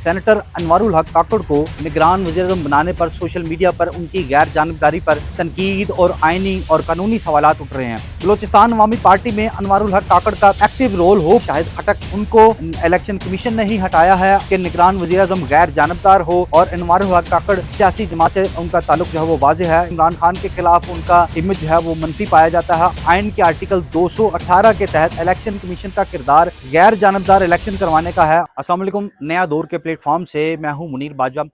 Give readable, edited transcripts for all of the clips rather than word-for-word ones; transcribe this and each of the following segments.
Senator انوارul حق کاکڑ کو نگران وزیراعظم بنانے پر سوشل میڈیا پر ان کی غیر جانبداری پر تنقید اور آئینی اور قانونی سوالات اٹھ رہے ہیں۔ بلوچستان عوامی پارٹی میں انوارul حق کاکڑ کا ایکٹیو رول ہو، شاہد خٹک ان کو الیکشن کمیشن نے ہی ہٹایا ہے کہ نگران وزیراعظم غیر جانبدار ہو، اور انوارul حق کاکڑ سیاسی جماعت سے ان کا تعلق جو ہے وہ واضح ہے۔ عمران خان کے خلاف ان کا امیج جو ہے وہ منفی پایا جاتا ہے۔ آئین کے آرٹیکل 218 کے تحت الیکشن کمیشن کا کردار غیر جانبدار الیکشن کروانے کا ہے۔ السلام علیکم، نیا دور کے پلیٹ فارم سے میں ہوں منیر باجوہ۔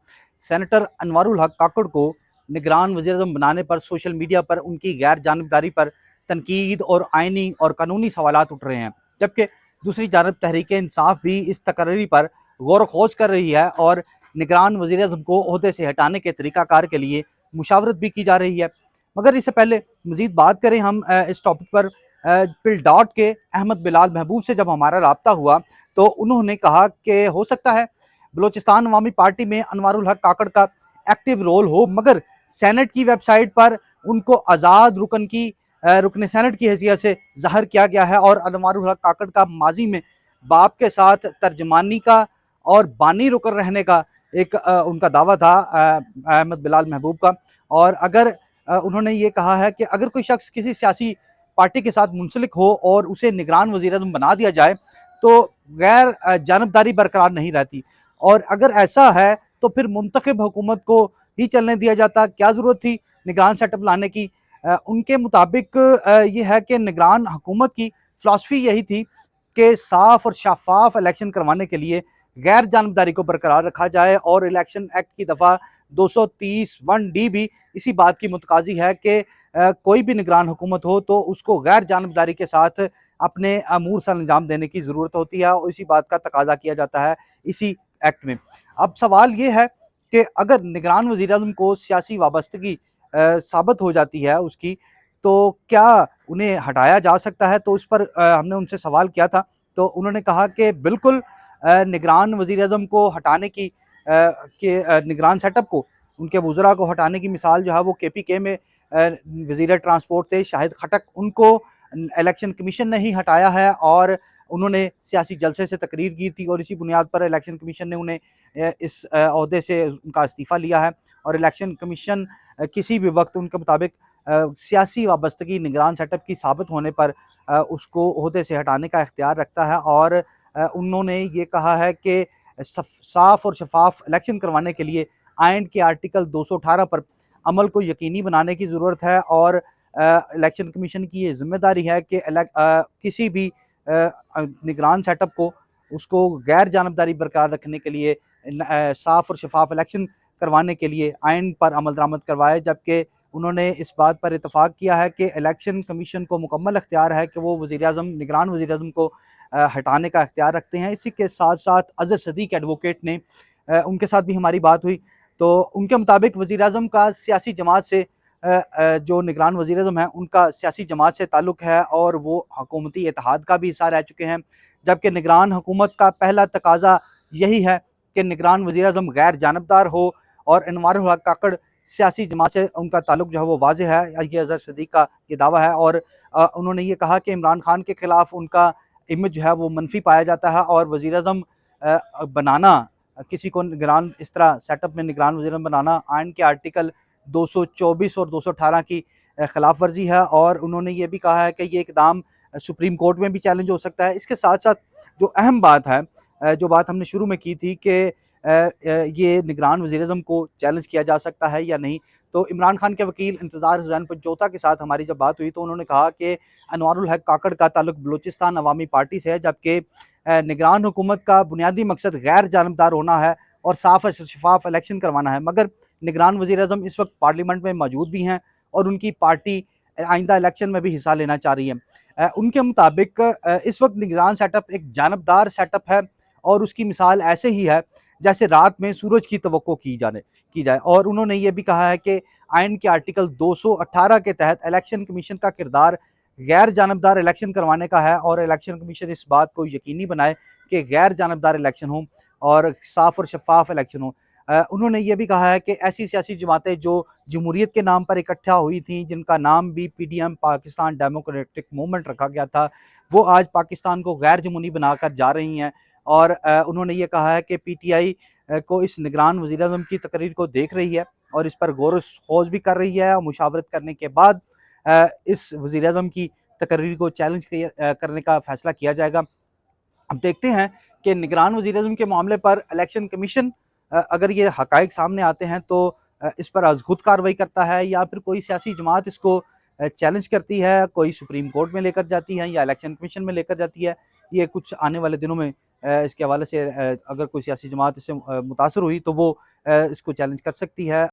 سینیٹر انوارul حق کاکڑ کو نگران وزیراعظم بنانے پر سوشل میڈیا پر ان کی غیر جانبداری پر تنقید اور آئینی اور قانونی سوالات اٹھ رہے ہیں، جبکہ دوسری جانب تحریک انصاف بھی اس تقرری پر غور و خوض کر رہی ہے اور نگران وزیراعظم کو عہدے سے ہٹانے کے طریقہ کار کے لیے مشاورت بھی کی جا رہی ہے۔ مگر اس سے پہلے مزید بات کریں ہم اس ٹاپک پر، پل ڈاٹ کے احمد بلال محبوب سے جب ہمارا رابطہ ہوا تو انہوں نے کہا کہ ہو سکتا ہے بلوچستان عوامی پارٹی میں انوارul حق کاکڑ کا ایکٹیو رول ہو، مگر سینٹ کی ویب سائٹ پر ان کو آزاد رکن سینٹ کی حیثیت سے ظاہر کیا گیا ہے، اور انوارul حق کاکڑ کا ماضی میں باپ کے ساتھ ترجمانی کا اور بانی رکن رہنے کا ایک ان کا دعویٰ تھا احمد بلال محبوب کا۔ اور اگر انہوں نے یہ کہا ہے کہ اگر کوئی شخص کسی سیاسی پارٹی کے ساتھ منسلک ہو اور اسے نگران وزیراعظم بنا دیا جائے تو غیر جانبداری برقرار نہیں رہتی، اور اگر ایسا ہے تو پھر منتخب حکومت کو ہی چلنے دیا جاتا، کیا ضرورت تھی نگران سیٹ اپ لانے کی۔ ان کے مطابق یہ ہے کہ نگران حکومت کی فلسفی یہی تھی کہ صاف اور شفاف الیکشن کروانے کے لیے غیر جانبداری کو برقرار رکھا جائے، اور الیکشن ایکٹ کی دفعہ 230(1)D بھی اسی بات کی متقاضی ہے کہ کوئی بھی نگران حکومت ہو تو اس کو غیر جانبداری کے ساتھ اپنے امور سر انجام دینے کی ضرورت ہوتی ہے، اور اسی بات کا تقاضا کیا جاتا ہے اسی ایکٹ میں۔ اب سوال یہ ہے کہ اگر نگران وزیراعظم کو سیاسی وابستگی ثابت ہو جاتی ہے اس کی، تو کیا انہیں ہٹایا جا سکتا ہے؟ تو اس پر ہم نے ان سے سوال کیا تھا تو انہوں نے کہا کہ بالکل نگران وزیراعظم کو ہٹانے کی نگران سیٹ اپ کو، ان کے وزراء کو ہٹانے کی مثال جو ہے وہ KPK میں وزیر ٹرانسپورٹ تھے شاہد خٹک، ان کو الیکشن کمیشن نے ہی ہٹایا ہے، اور انہوں نے سیاسی جلسے سے تقریر کی تھی، اور اسی بنیاد پر الیکشن کمیشن نے انہیں اس عہدے سے ان کا استعفیٰ لیا ہے۔ اور الیکشن کمیشن کسی بھی وقت ان کے مطابق سیاسی وابستگی نگران سیٹ اپ کی ثابت ہونے پر اس کو عہدے سے ہٹانے کا اختیار رکھتا ہے، اور انہوں نے یہ کہا ہے کہ صاف اور شفاف الیکشن کروانے کے لیے آئین کے آرٹیکل 218 پر عمل کو یقینی بنانے کی ضرورت ہے، اور الیکشن کمیشن کی یہ ذمہ داری ہے کہ کسی بھی نگران سیٹ اپ کو اس کو غیر جانبداری برقرار رکھنے کے لیے صاف اور شفاف الیکشن کروانے کے لیے آئین پر عمل درآمد کروائے، جبکہ انہوں نے اس بات پر اتفاق کیا ہے کہ الیکشن کمیشن کو مکمل اختیار ہے کہ وہ نگران وزیراعظم کو ہٹانے کا اختیار رکھتے ہیں۔ اسی کے ساتھ ساتھ اظہر صدیق ایڈوکیٹ نے، ان کے ساتھ بھی ہماری بات ہوئی تو ان کے مطابق وزیراعظم کا سیاسی جماعت سے جو نگران وزیراعظم ہیں ان کا سیاسی جماعت سے تعلق ہے، اور وہ حکومتی اتحاد کا بھی حصہ رہ چکے ہیں، جبکہ نگران حکومت کا پہلا تقاضا یہی ہے کہ نگران وزیراعظم غیر جانبدار ہو، اور انوارul حق کاکڑ سیاسی جماعت سے ان کا تعلق جو ہے وہ واضح ہے، یہ اظہر صدیق کا یہ دعویٰ ہے۔ اور انہوں نے یہ کہا کہ عمران خان کے خلاف ان کا امیج جو ہے وہ منفی پایا جاتا ہے، اور وزیراعظم بنانا، کسی کو نگران اس طرح سیٹ اپ میں نگران وزیراعظم بنانا آئین کے آرٹیکل 224 اور 218 کی خلاف ورزی ہے، اور انہوں نے یہ بھی کہا ہے کہ یہ اقدام سپریم کورٹ میں بھی چیلنج ہو سکتا ہے۔ اس کے ساتھ ساتھ جو اہم بات ہے، جو بات ہم نے شروع میں کی تھی کہ یہ نگران وزیراعظم کو چیلنج کیا جا سکتا ہے یا نہیں، تو عمران خان کے وکیل انتظار حسین پنجوتا کے ساتھ ہماری جب بات ہوئی تو انہوں نے کہا کہ انوارul حق کاکڑ کا تعلق بلوچستان عوامی پارٹی سے ہے، جبکہ نگران حکومت کا بنیادی مقصد غیر جانبدار ہونا ہے اور صاف اور شفاف الیکشن کروانا ہے، مگر نگران وزیراعظم اس وقت پارلیمنٹ میں موجود بھی ہیں اور ان کی پارٹی آئندہ الیکشن میں بھی حصہ لینا چاہ رہی ہے۔ ان کے مطابق اس وقت نگران سیٹ اپ ایک جانبدار سیٹ اپ ہے، اور اس کی مثال ایسے ہی ہے جیسے رات میں سورج کی توقع کی جائے، اور انہوں نے یہ بھی کہا ہے کہ آئین کے آرٹیکل 218 کے تحت الیکشن کمیشن کا کردار غیر جانبدار الیکشن کروانے کا ہے، اور الیکشن کمیشن اس بات کو یقینی بنائے کہ غیر جانبدار الیکشن ہوں اور صاف اور شفاف الیکشن ہوں۔ انہوں نے یہ بھی کہا ہے کہ ایسی سیاسی جماعتیں جو جمہوریت کے نام پر اکٹھا ہوئی تھیں، جن کا نام بھی PDM پاکستان ڈیموکریٹک موومنٹ رکھا گیا تھا، وہ آج پاکستان کو غیر جمہوری بنا کر جا رہی ہیں، اور انہوں نے یہ کہا ہے کہ PTI کو اس نگران وزیر اعظم کی تقریر کو دیکھ رہی ہے اور اس پر غور و خوض بھی کر رہی ہے. مشاورت کرنے کے بعد اس وزیر اعظم کی تقریر کو چیلنج کرنے کا فیصلہ کیا جائے گا. اب دیکھتے ہیں کہ نگران وزیر اعظم کے معاملے پر الیکشن کمیشن اگر یہ حقائق سامنے آتے ہیں تو اس پر از خود کارروائی کرتا ہے یا پھر کوئی سیاسی جماعت اس کو چیلنج کرتی ہے, کوئی سپریم کورٹ میں لے کر جاتی ہے یا الیکشن کمیشن میں لے کر جاتی ہے. یہ کچھ آنے والے دنوں میں اس کے حوالے سے اگر کوئی سیاسی جماعت اس سے متاثر ہوئی تو وہ اس کو چیلنج کر سکتی ہے.